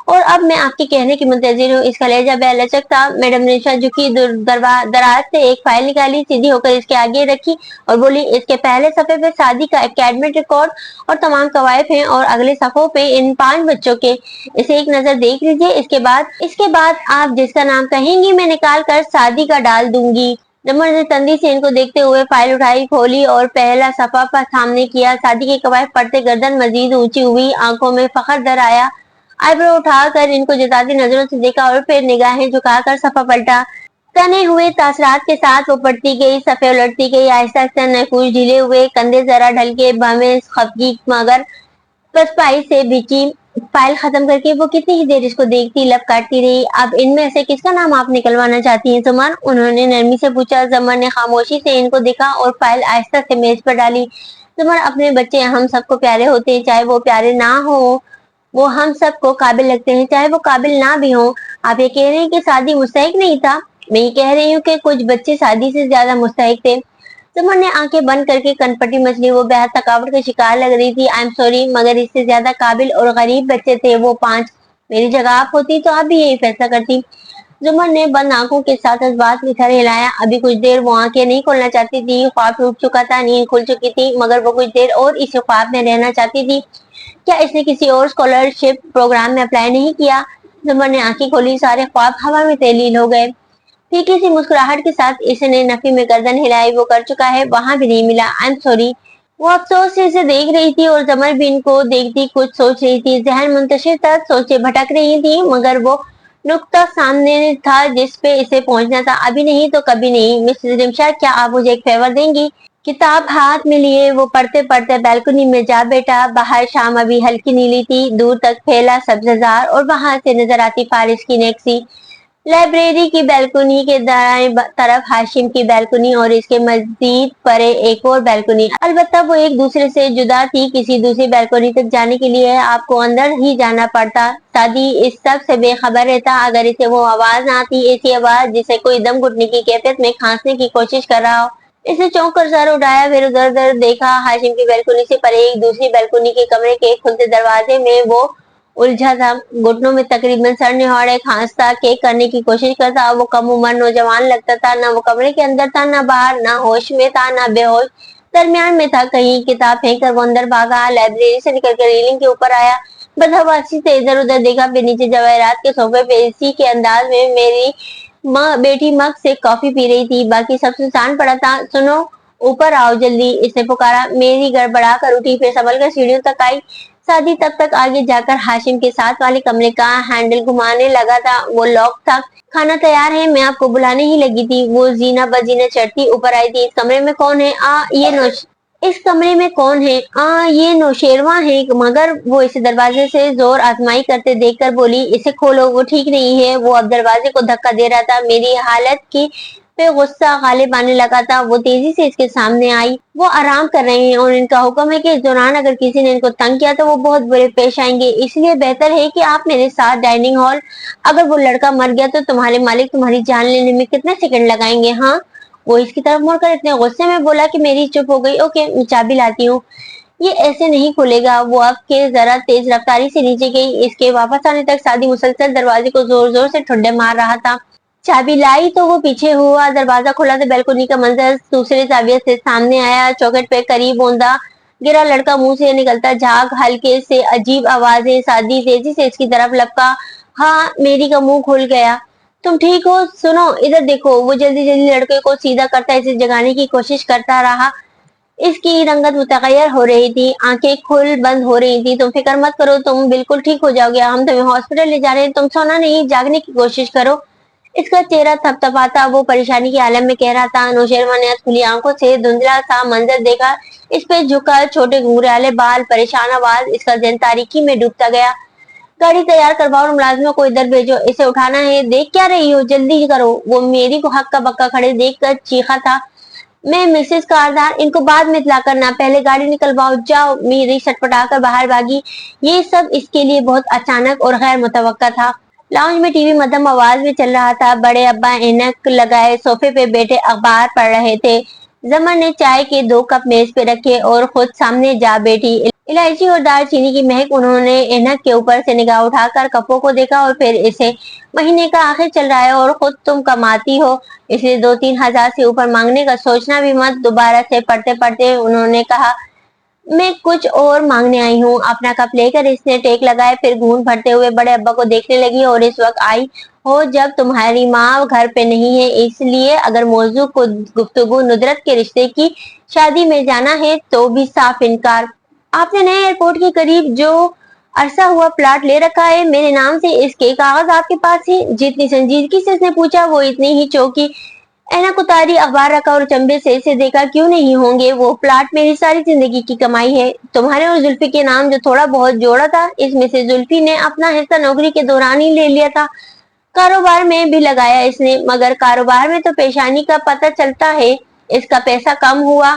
اور اب میں آپ کے کہنے کی منتظر ہوں۔ اس کا لہجہ بے لچک تھا۔ میڈم نے جھکی دراز سے ایک فائل نکالی، سیدھی ہو کر اس کے آگے رکھی اور بولی، اس کے پہلے صفحے پہ شادی کا اکیڈمک ریکارڈ اور تمام قوائف ہیں اور اگلے صفحوں پہ ان 5 بچوں کے۔ اسے ایک نظر دیکھ لیجئے، اس کے بعد آپ جس کا نام کہیں گی میں نکال کر شادی کا ڈال دوں گی۔ زمر نے تندی سے ان کو دیکھتے ہوئے فائل اٹھائی، کھولی اور پہلا صفحہ پر سامنے کیا۔ شادی کے قوائف پڑھتے گردن مزید اونچی ہوئی، آنکھوں میں فخر در آیا۔ آئی برو اٹھا کر ان کو جتاتی نظروں سے دیکھا اور پھر نگاہیں جھکا کر صفحہ پلٹا۔ تنے ہوئے تاثرات کے ساتھ وہ پڑھتی گئی، صفحے الٹتی گئی، آہستہ آہستہ نقوش ڈھیلے ہوئے، کندھے ذرا ڈھلکے، بامیں خفگی مگر پسپائی سے بھیچی۔ فائل ختم کر کے وہ کتنی ہی دیر اس کو دیکھتی، لب کاٹتی رہی۔ اب ان میں سے کس کا نام آپ نکلوانا چاہتی ہیں زمر؟ انہوں نے نرمی سے پوچھا۔ زمر نے خاموشی سے ان کو دیکھا اور فائل آہستہ سے میز پر ڈالی۔ زمر، اپنے بچے ہم سب کو پیارے ہوتے ہیں، چاہے وہ پیارے نہ ہوں، وہ ہم سب کو قابل لگتے ہیں، چاہے وہ قابل نہ بھی ہوں۔ آپ یہ کہہ رہے ہیں کہ شادی مستحق نہیں تھا؟ میں یہ کہہ رہی ہوں کہ کچھ بچے شادی سے زیادہ مستحق تھے۔ زمر نے آنکھیں بند کر کے کنپٹی مچلی، وہ بہت تھکاوٹ کا شکار لگ رہی تھی۔ آئی ایم سوری، مگر اس سے زیادہ قابل اور غریب بچے تھے وہ 5۔ میری جگہ آپ ہوتی تو آپ بھی یہی فیصلہ کرتی۔ زمر نے بند آنکھوں کے ساتھ اس بات کی سر ہلایا۔ ابھی کچھ دیر وہ آنکھیں نہیں کھولنا چاہتی تھی، خواب ٹوٹ چکا تھا، نیند کھل چکی تھی، مگر وہ کچھ دیر اور اسی خواب میں رہنا چاہتی تھی۔ کیا اس نے کسی اور اسکالرشپ پروگرام میں اپلائی نہیں کیا؟ زمر نے آنکھیں کھولی، سارے خواب ہوا میں تحلیل ہو گئے۔ پھیکی سی مسکراہٹ کے ساتھ اس نے نفی میں گردن ہلائی، وہ کر چکا ہے، وہاں بھی نہیں ملا۔ I am sorry. وہ افسوس سے اسے دیکھ رہی تھی اور زمر بھی ان کو دیکھتی کچھ سوچ رہی تھی۔ ذہن منتشر تھا، سوچیں بھٹک رہی تھی، مگر وہ نقطہ سامنے تھا جس پہ اسے پہنچنا تھا۔ ابھی نہیں تو کبھی نہیں۔ مسز رمشا، کیا آپ مجھے ایک فیور دیں گی؟ کتاب ہاتھ میں لیے وہ پڑھتے پڑھتے بالکنی میں جا بیٹھا۔ باہر شام ابھی ہلکی نیلی تھی، دور تک پھیلا سبززار اور وہاں سے نظر آتی فارس کی نیکسی۔ لائبریری کی بیلکنی کے دائیں طرف ہاشم کی بیلکنی اور اس کے مزید پرے ایک اور بیلکنی، البتہ وہ ایک دوسرے سے جدا تھی۔ کسی دوسری بیلکنی تک جانے کے لیے آپ کو اندر ہی جانا پڑتا۔ سادی اس سب سے بے خبر رہتا اگر اسے وہ آواز نہ آتی، ایسی آواز جسے کوئی دم گھٹنے کی کیفیت میں کھانسنے کی کوشش کر رہا ہو۔ اسے چونک کر سر اٹھایا، پھر ادھر ادھر دیکھا۔ ہاشم کی بیلکنی سے پرے ایک دوسری بیلکنی کے کمرے کے کھلتے دروازے میں وہ الجھا تھا، گھٹنوں میں تقریباً سر نہاڑے کھانستا، کیک کرنے کی کوشش کرتا۔ وہ کم عمر نوجوان لگتا تھا، نہ وہ کمرے کے اندر تھا نہ باہر، نہ ہوش میں تھا نہ بے ہوش، درمیان میں تھا۔ کہیں کتاب پھینک کر وہ اندر بھاگا، لائبریری سے نکل کر ریلنگ کے اوپر آیا، بدحواسی سے ادھر ادھر دیکھا، پھر نیچے جواہرات کے صوفے پہ اسی کے انداز میں میری بیٹی مگ سے کافی پی رہی تھی۔ باقی سب سنسان پڑا تھا۔ سنو، اوپر آؤ جلدی، اس نے پکارا۔ میری گڑبڑا کر اٹھی، پھر سنبھل کر سیڑھیوں تک آئی۔ سادی تب تک آگے جا کر ہاشم کے ساتھ والے کمرے کا ہینڈل گھمانے لگا تھا، وہ لاک تھا۔ کھانا تیار ہے، میں آپ کو بلانے ہی لگی تھی۔ وہ زینہ بزینہ چڑھتی اوپر آئی تھی۔ اس کمرے میں کون ہے؟ یہ نوشیروان ہے، مگر وہ اسے دروازے سے زور آزمائی کرتے دیکھ کر بولی، اسے کھولو، وہ ٹھیک نہیں ہے۔ وہ اب دروازے کو دھکا دے رہا تھا۔ میری حالت کی پہ غصہ غالب آنے لگا تھا۔ وہ تیزی سے اس کے سامنے آئی۔ وہ آرام کر رہے ہیں اور ان کا حکم ہے کہ اس دوران اگر کسی نے ان کو تنگ کیا تو وہ بہت برے پیش آئیں گے، اس لیے بہتر ہے کہ آپ میرے ساتھ ڈائننگ ہال۔ اگر وہ لڑکا مر گیا تو تمہارے مالک تمہاری جان لینے میں کتنے سیکنڈ لگائیں گے؟ ہاں؟ وہ اس کی طرف مڑ کر اتنے غصے میں بولا کہ میری چپ ہو گئی۔ اوکے، میں چابی لاتی ہوں۔ یہ ایسے نہیں کھلے گا۔ وہ اب کے ذرا تیز رفتاری سے نیچے گئی۔ اس کے واپس آنے تک سادی مسلسل دروازے کو زور زور سے ٹھڈے مار رہا تھا۔ چابی لائی تو وہ پیچھے ہوا، دروازہ کھلا تو بیلکنی کا منظر دوسرے زاویے سے سامنے آیا۔ چوکھٹ پہ قریب اوندا گرا لڑکا، منہ سے نکلتا جھاگ، ہلکے سے عجیب آوازیں۔ سادی تیزی سے اس کی طرف لپکا۔ ہاں، میری کا منہ کھل گیا۔ تم ٹھیک ہو؟ سنو ادھر دیکھو۔ وہ جلدی جلدی لڑکے کو سیدھا کرتا اسے جگانے کی کوشش کرتا رہا۔ اس کی رنگت متغیر ہو رہی تھی، آنکھیں کھل بند ہو رہی تھی۔ تم فکر مت کرو، تم بالکل ٹھیک ہو جاؤ گے، ہم تمہیں ہاسپٹل لے جا رہے ہیں، تم سونا نہیں، جاگنے کی کوشش کرو۔ اس کا چہرہ تھپ تھپاتا، وہ پریشانی کے عالم میں کہہ رہا تھا۔ نوشیروان نے کھلی آنکھوں سے دھندلا سا منظر دیکھا، اس پہ جھکا چھوٹے گھنگھریالے بال، پریشان آواز، اس کا ذہن تاریکی میں ڈوبتا گیا۔ گاڑی تیار کرواؤ اور ملازموں کو ادھر بھیجو، اسے اٹھانا ہے۔ دیکھ کیا رہی ہو، جلدی کرو۔ وہ میری کو ہکا بکا کھڑے دیکھ کر چیخا تھا۔ میں مسز کاردار، ان کو بعد میں اطلاع کرنا، پہلے گاڑی نکلواؤ، جاؤ۔ میری سٹپٹا کر باہر بھاگی۔ یہ سب اس کے لیے بہت اچانک اور غیر متوقع تھا۔ لاؤنج میں ٹی وی مدھم آواز میں چل رہا تھا۔ بڑے ابا اینک لگائے صوفے پہ بیٹھے اخبار پڑھ رہے تھے۔ زمر نے چائے کے 2 کپ میز پہ رکھے اور خود سامنے جا بیٹھی۔ इलायची और दालचीनी की महक। उन्होंने ऐनक के ऊपर से निगाह उठाकर कपों को देखा और फिर इसे महीने का आखिर चल रहा है और खुद तुम कमाती हो, इसलिए 2-3 हजार से ऊपर मांगने का सोचना भी मत। दोबारा से पढ़ते पढ़ते उन्होंने कहा, मैं कुछ और मांगने आई हूँ। अपना कप लेकर इसने टेक लगाए, फिर घूंट भरते हुए बड़े अब्बा को देखने लगी। और इस वक्त आई हो जब तुम्हारी माँ घर पे नहीं है, इसलिए अगर मौजू को गुफ्तगू नुदरत के रिश्ते की शादी में जाना है तो भी साफ इनकार। आपने नए एयरपोर्ट के करीब जो अरसा हुआ प्लाट ले रखा है मेरे नाम से, इसके कागज आपके पास है? जितनी संजीदगी से उसने पूछा वो इतनी ही चौंकी। ऐनक उतारी, अखबार रखा और चंबे से इसे देखा। क्यों नहीं होंगे, वो प्लाट मेरी सारी जिंदगी की कमाई है। तुम्हारे और जुल्फी के नाम जो थोड़ा बहुत जोड़ा था, इसमें से जुल्फी ने अपना हिस्सा नौकरी के दौरान ही ले लिया था। कारोबार में भी लगाया इसने, मगर कारोबार में तो पेशानी का पता चलता है। इसका पैसा कम हुआ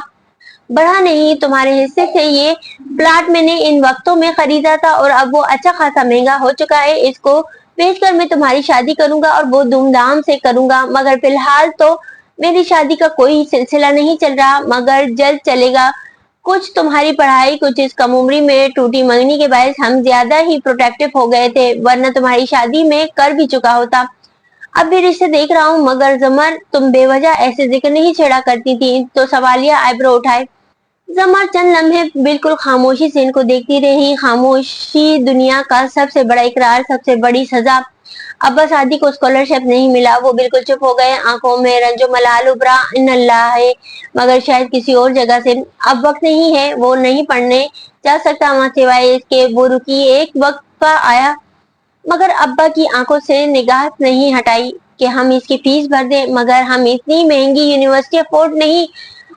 बढ़ा नहीं। तुम्हारे हिस्से से ये प्लाट मैंने इन वक्तों में खरीदा था और अब वो अच्छा खासा महंगा हो चुका है। इसको बेचकर मैं तुम्हारी शादी करूंगा और बहुत धूमधाम से करूंगा, मगर फिलहाल तो मेरी शादी का कोई सिलसिला नहीं चल रहा, मगर जल्द चलेगा। कुछ तुम्हारी पढ़ाई, कुछ इस कम उम्री में टूटी मंगनी के बायस हम ज्यादा ही प्रोटेक्टिव हो गए थे, वरना तुम्हारी शादी में कर भी चुका होता। अब भी रिश्ते देख रहा हूँ, मगर जमर तुम बेवजह ऐसे जिक्र नहीं छेड़ा करती थी। तो सवालिया आईब्रो उठाए। जमा चंद लम्हे बिल्कुल खामोशी से इनको देखती रही। खामोशी दुनिया का सबसे बड़ा इकरार, सबसे बड़ी सजा। अब्बास आदि को स्कॉलरशिप नहीं मिला, वो बिल्कुल चुप हो गए। आंखों में रंजो मलाल उभरा। इन अल्लाह है, मगर शायद किसी और जगह से। अब वक्त नहीं है, वो नहीं पढ़ने जा सकता वहां सिवाय इसके। वो रुकी, एक वक्त आया, मगर अब्बा की आंखों से निगाह नहीं हटाई कि हम इसकी फीस भर दें, मगर हम इतनी महंगी यूनिवर्सिटी अफोर्ड नहीं।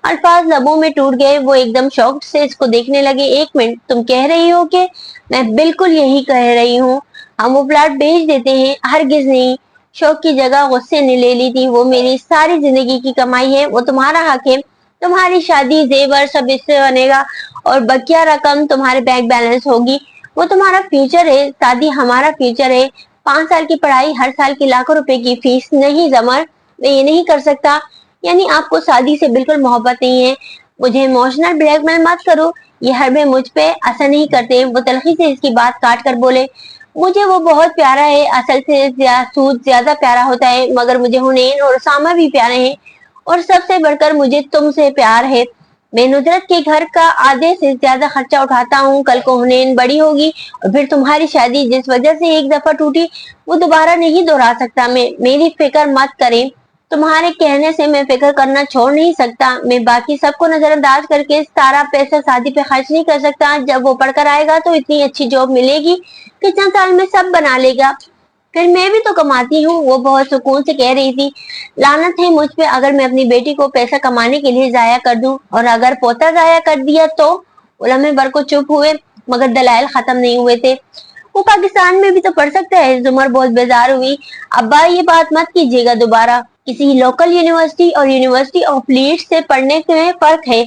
अल्फाज लबों में टूट गए। वो एकदम शौक से इसको देखने लगे। एक मिनट, तुम कह रही हो कि? मैं बिल्कुल यही कह रही हूँ, हम वो प्लाट बेच देते हैं। हरगिज नहीं। शौक की जगह गुस्से ने ले ली थी। वो मेरी सारी जिंदगी की कमाई है, वो तुम्हारा हक है। तुम्हारी शादी, जेवर सब इससे बनेगा और बकिया रकम तुम्हारे बैंक बैलेंस होगी। वो तुम्हारा फ्यूचर है, शादी हमारा फ्यूचर है। 5 साल की पढ़ाई, हर साल की लाखों रुपए की फीस। नहीं जमर, मैं ये नहीं कर सकता। यानी आपको शादी से बिल्कुल मोहब्बत नहीं है? मुझे इमोशनल ब्लैकमेल मत करो, ये हरबे मुझ पे असर नहीं करते। वो तलखी से इसकी बात काट कर बोले, मुझे वो बहुत प्यारा है। असल से जासूद ज्यादा प्यारा होता है, मगर मुझे हुनैन और उसामा भी प्यारे हैं, और सबसे बढ़कर मुझे तुमसे प्यार है। मैं नुसरत के घर का आधे से ज्यादा खर्चा उठाता हूँ। कल को हुनैन बड़ी होगी और फिर तुम्हारी शादी जिस वजह से एक दफा टूटी, वो दोबारा नहीं दोहरा सकता। मैं, मेरी फिक्र मत करें। तुम्हारे कहने से मैं फिक्र करना छोड़ नहीं सकता। मैं बाकी सबको नजरअंदाज करके सारा पैसा शादी पे खर्च नहीं कर सकता। जब वो पढ़कर आएगा तो इतनी अच्छी जॉब मिलेगी कि चंद साल में सब बना लेगा। फिर मैं भी तो कमाती हूँ, वो बहुत सुकून से कह रही थी। लानत है मुझ पे अगर मैं अपनी बेटी को पैसा कमाने के लिए जाया कर दूं, और अगर पोता जाया कर दिया तो। उलमे बर को चुप हुए, मगर दलाइल खत्म नहीं हुए थे। वो पाकिस्तान में भी तो पढ़ सकता है। जुमर बहुत बेजार हुई। अब्बा ये बात मत कीजिएगा दोबारा। किसी लोकल यूनिवर्सिटी और यूनिवर्सिटी ऑफ लीड्स से पढ़ने में फर्क है।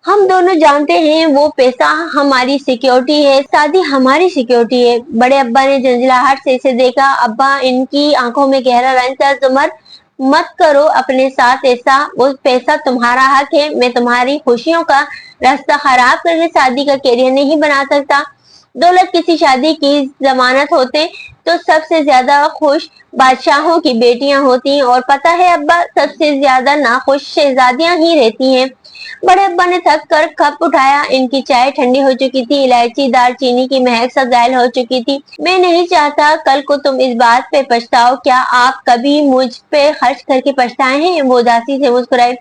हम दोनों जानते हैं वो पैसा हमारी सिक्योरिटी है, शादी हमारी सिक्योरिटी है। बड़े अब्बा ने झंझलाहट से इसे देखा। अब्बा, इनकी आंखों में गहरा रंज था। जुमर, मत करो अपने साथ ऐसा। वो पैसा तुम्हारा हक है। मैं तुम्हारी खुशियों का रास्ता खराब करके शादी का कैरियर नहीं बना सकता। दौलत किसी शादी की जमानत होते तो सबसे ज्यादा खुश बादशाहों की बेटियां होती, और पता है अब्बा, सबसे ज्यादा नाखुश शहजादियां ही रहती हैं। बड़े अब्बा ने थक कर कप उठाया। इनकी चाय ठंडी हो चुकी थी। इलायची, दालचीनी की महक सब गायब हो चुकी थी। मैं नहीं चाहता कल को तुम इस बात पे पछताओ। क्या आप कभी मुझ पे खर्च करके पछताए हैं? वो उदासी से मुस्कुराए।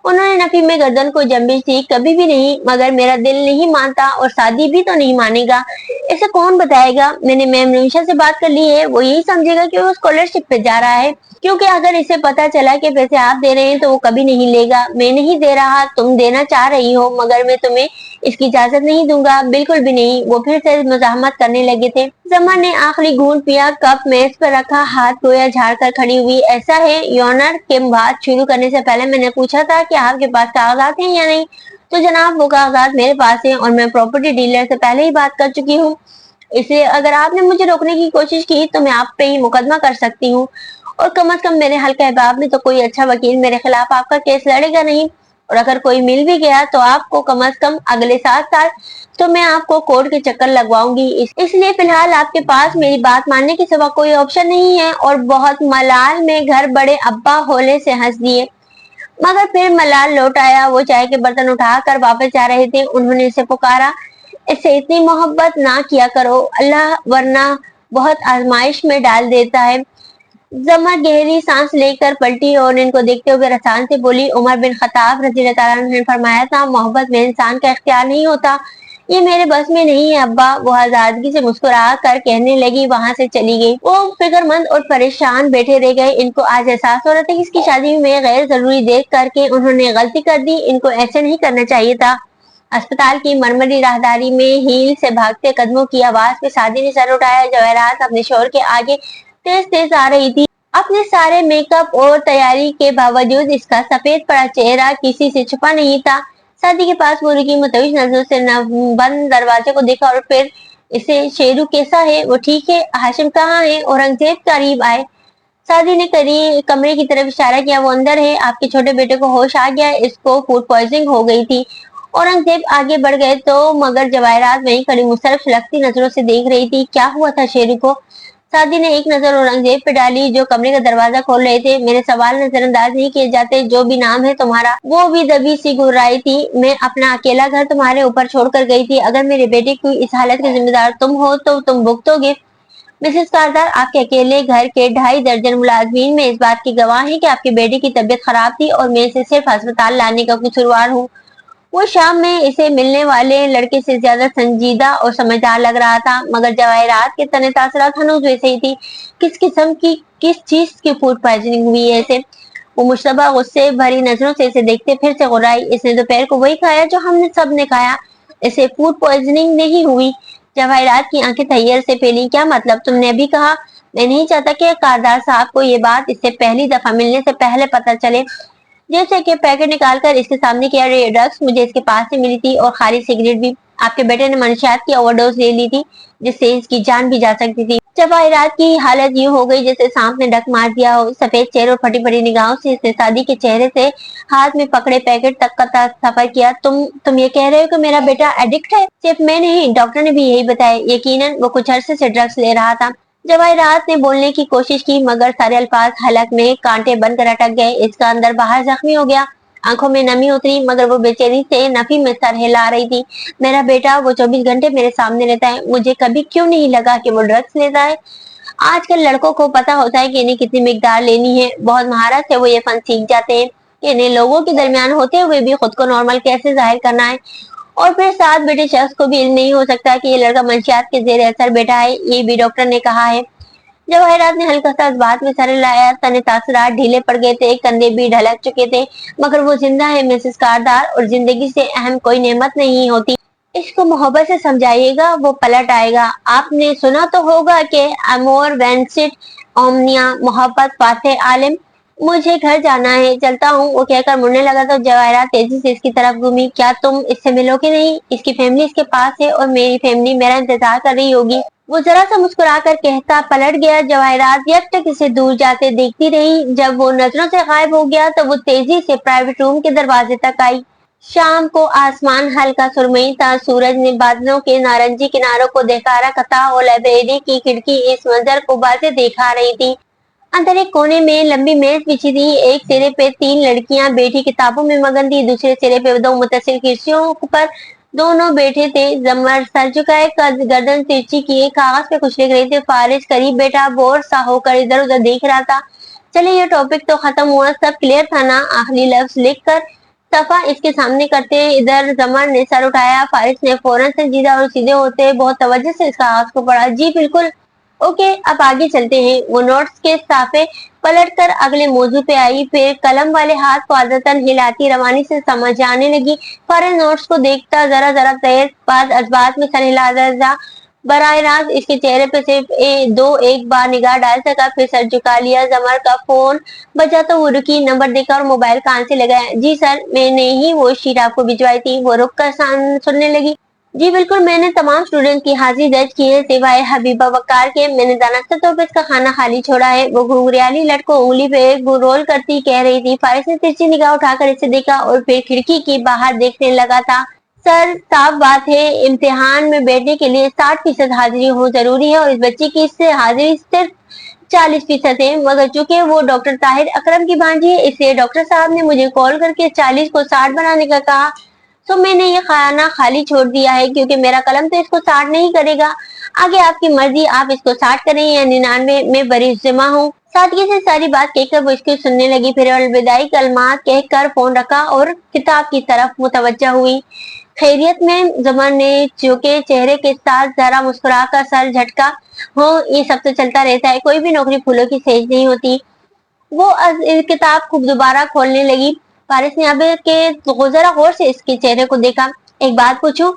उन्होंने नफी में गर्दन को जम्बिश दी। कभी भी नहीं, मगर मेरा दिल नहीं मानता और शादी भी तो नहीं मानेगा। इसे कौन बताएगा? मैंने मैम निमिषा से बात कर ली है, वो यही समझेगा कि वो स्कॉलरशिप पे जा रहा है, क्योंकि अगर इसे पता चला कि पैसे आप दे रहे हैं तो वो कभी नहीं लेगा। मैं नहीं दे रहा, तुम देना चाह रही हो, मगर मैं तुम्हें इसकी इजाजत नहीं दूंगा, बिल्कुल भी नहीं। वो फिर से मुजाहमत करने लगे थे। जमा ने आखिरी घूंट पिया। कप मेज पर रखा, हाथ गोया झाड़ कर खड़ी हुई। ऐसा है योनर के बात शुरू करने से पहले मैंने पूछा था कि आपके पास कागजात हैं या नहीं, तो जनाब वो कागजात मेरे पास हैं और मैं प्रॉपर्टी डीलर से पहले ही बात कर चुकी हूँ। इसलिए अगर आपने मुझे रोकने की कोशिश की तो मैं आप पे ही मुकदमा कर सकती हूँ, और कम से कम मेरे हल्का अहबाब में तो कोई अच्छा वकील मेरे खिलाफ आपका केस लड़ेगा नहीं। और अगर कोई मिल भी गया तो आपको कम से कम अगले 7 साल तो मैं आपको कोर्ट के चक्कर लगवाऊंगी। इसलिए फिलहाल आपके पास मेरी बात मानने के सिवा कोई ऑप्शन नहीं है। और बहुत मलाल में घर बड़े अब्बा होले से हंस दिए, मगर फिर मलाल लौट आया। वो चाय के बर्तन उठाकर वापस जा रहे थे, उन्होंने इसे पुकारा, इससे इतनी मोहब्बत ना किया करो अल्लाह, वरना बहुत आजमाइश में डाल देता है। जमा गहरी सांस लेकर पलटी और इनको देखते हुए रसान से बोली, उमर बिन खत्ताब रज़ियल्लाहु अन्हु ने फरमाया था, मोहब्बत में इंसान का इख्तियार नहीं होता। ये मेरे बस में नहीं है अब्बा। वो आजादगी से मुस्कुरा कर कहने लगी, वहां से चली गई। वो फिक्रमंद और परेशान बैठे रह गए। इनको आज एहसास हो रहा था कि इसकी शादी में गैर जरूरी देख करके उन्होंने गलती कर दी, इनको ऐसे नहीं करना चाहिए था। अस्पताल की मरमरी राहदारी में हील से भागते कदमों की आवाज पे शादी ने सर उठाया। जवाहरात अपने शोहर के आगे तेज तेज आ रही थी। अपने सारे मेकअप और तैयारी के बावजूद इसका सफेद पड़ा चेहरा किसी से छुपा नहीं था। शादी के पास वो रुकी, मुतविज नजरों से बंद दरवाजे को देखा और फिर इसे, शेरू कैसा है? वो ठीक है? हाशिम कहाँ है? औरंगजेब करीब आए। शादी ने कमरे की तरफ इशारा किया, वो अंदर है। आपके छोटे बेटे को होश आ गया, इसको फूड पॉइजनिंग हो गई थी। औरंगजेब आगे बढ़ गए तो मगर जवाहरात वहीं खड़ी मुसरफ सुलगती नजरों से देख रही थी। क्या हुआ था शेरू को? शादी ने एक नजर औरंगजेब पे डाली जो कमरे का दरवाजा खोल रहे थे। मेरे सवाल नजरअंदाज नहीं किए जाते, जो भी नाम है तुम्हारा। वो भी दबी सी घुर्राई थी। मैं अपना अकेला घर तुम्हारे ऊपर छोड़कर गई थी। अगर मेरे बेटे की इस हालत के जिम्मेदार तुम हो तो तुम भुगतोगे। मिसेस कारदार, आपके अकेले घर के 2.5 दर्जन मुलाजमीन में इस बात की गवाह है कि आपके बेटे की तबीयत खराब थी और मैं इसे सिर्फ अस्पताल लाने का कसूरवार हूँ। वो शाम में इसे मिलने वाले लड़के से ज्यादा संजीदा और समझदार लग रहा था, मगर जवाहरात के तने तासरात हनूज वैसे ही थी। किस किस्म की, किस चीज की फूड पॉइजनिंग हुई है इसे? वो मुशतबा गुस्से भरी नजरों से इसे देखते फिर से गुर्राई, इसने दोपहर को वही खाया जो हमने सब ने खाया, इसे फूड पॉइजनिंग नहीं हुई। जवाहरात की आंखें तैयर से फैली। क्या मतलब? तुमने अभी कहा? मैं नहीं चाहता कि कारदार साहब को ये बात इससे पहली दफा मिलने से पहले पता चले। जैसे कि पैकेट निकालकर इसके सामने किया, ये ड्रग्स मुझे इसके पास से मिली थी और खाली सिगरेट भी। आपके बेटे ने मनशियात की ओवरडोज ले ली थी जिससे इसकी जान भी जा सकती थी। जवाहिरात की हालत यूं हो गई जैसे सांप ने डक मार दिया हो। सफेद चेहरे और फटी फटी निगाहों से इसने शादी के चेहरे से हाथ में पकड़े पैकेट तक का सफर किया। तुम ये कह रहे हो कि मेरा बेटा एडिक्ट है? सिर्फ मैं नहीं, डॉक्टर ने भी यही बताया। यकीनन वो कुछ अरसे से ड्रग्स ले रहा था। जवाहिरात ने बोलने की कोशिश की मगर सारे अल्फाज हलक में कांटे बनकर अटक गए। इसका अंदर बाहर जख्मी हो गया, आंखों में नमी उतरी, मगर वो बेचैनी से नफी में सर हिला रही थी। मेरा बेटा, वो 24 घंटे मेरे सामने रहता है। मुझे कभी क्यों नहीं लगा कि वो ड्रग्स लेता है? आजकल लड़कों को पता होता है कि इन्हें कितनी मिकदार लेनी है। बहुत महारत से वो ये फन सीख जाते हैं कि इन्हें लोगों के दरमियान होते हुए भी खुद को नॉर्मल कैसे जाहिर करना है। और फिर साथ बेटे शख्स को भी इल्म नहीं हो सकता कि ये लड़का मंशियात के जेर असर बैठा है, ये भी डॉक्टर ने कहा है। जवाहरात ने हल्का सा इस बात में सर हिलाया। तने तासरात ढीले पड़ गए थे, कंधे भी ढलक चुके थे, मगर वो जिंदा है मिसेस कारदार, और जिंदगी से अहम कोई नेमत नहीं होती। इसको मोहब्बत से समझाइएगा, वो पलट आएगा। आपने सुना तो होगा कि अमोर वेंसिट ओमनिया, मोहब्बत फाते आलिम। मुझे घर जाना है, चलता हूँ, वो कहकर मुड़ने लगा तो जवाहरात तेजी से इसकी तरफ घूमी। क्या तुम इससे मिलोगे नहीं? इसकी फैमिली इसके पास है और मेरी फैमिली मेरा इंतजार कर रही होगी। वो जरा सा मुस्कुराकर कहता पलट गया। जवाहरात यकटक इसे दूर जाते देखती रही। जब वो नजरों से गायब हो गया तो वो तेजी से प्राइवेट रूम के दरवाजे तक आई। शाम को आसमान हल्का सुरमई था। सूरज ने बादलों के नारंगी किनारों को देखारा कथा और लाइब्रेरी की खिड़की इस मंजर को बातें दिखा रही थी। अंदर एक कोने में लंबी मेज बिछी थी। एक सिरे पे 3 लड़कियां बैठी किताबों में मगन थी, दूसरे सिरे पे 2 मुत्तसिल कुर्सियों पर दोनों बैठे थे। जमर सर झुकाए, गर्दन तिरछी किए कागज पे कुछ लिख रहे थे। फारिस करीब बैठा बोर सा होकर इधर उधर देख रहा था। चले ये टॉपिक तो खत्म हुआ, सब क्लियर था ना? आखिरी लफ्ज लिखकर सफा इसके सामने करते इधर जमर ने सर उठाया। फारिस ने फौरन संजीदा और सीधे होते बहुत तवज्जो से इस कागज को पढ़ा। जी बिल्कुल, ओके, अब आगे चलते हैं। वो नोट्स के साफे पलटकर अगले मौजू पे आई, फिर कलम वाले हाथ को आदतन हिलाती रवानी से समझाने लगी। फौरन नोट्स को देखता जरा जरा तेज बाद अजबात में सर हिला था। बराह रास्त इसके चेहरे पे सिर्फ एक बार निगाह डाल सका, फिर सर झुका लिया। जमर का फोन बजा तो वो रुकी, नंबर देखा और मोबाइल कान से लगाया। जी सर, मैंने ही वो शीट आपको भिजवाई थी। वो रुक कर सुनने लगी। जी बिल्कुल, मैंने तमाम स्टूडेंट की हाजिरी दर्ज की है सिवाय हबीबा वकार के। मैंने दानास्ता तौर पर इसका खाना खाली छोड़ा है। वो घुंघराली लट को उंगली पे रोल करती कह रही थी। फारिस ने तिरछी निगाह उठाकर इसे देखा और फिर खिड़की के बाहर देखने लगा था। सर, साफ बात है, इम्तिहान में बैठने के लिए 60% हाजिरी हो जरूरी है और इस बच्चे की इससे हाजिरी सिर्फ 40% है। मगर चूंकि वो डॉक्टर ताहिर अकरम की भांजी है, इसलिए डॉक्टर साहब ने मुझे कॉल करके 40 को 60 बनाने का कहा। तो मैंने ये खाना खाली छोड़ दिया है क्योंकि मेरा कलम तो इसको 60 नहीं करेगा। आगे आपकी मर्जी, आप इसको 60 करें या 99 में बरी जिम्मा हूँ। सादगी से सारी बात कहकर वो इसकी सुनने लगी। फिर अलविदाई कलमात कहकर फोन रखा और किताब की तरफ मुतवज्जा हुई। खैरियत में जमन ने चूके चेहरे के साथ जरा मुस्कुराकर सर झटका। हो, ये सब तो चलता रहता है, कोई भी नौकरी फूलों की सेज नहीं होती। वो किताब खूब दोबारा खोलने लगी। फारिस ने अब के तो जरा गौर से इसके चेहरे को देखा। एक बात पूछूं?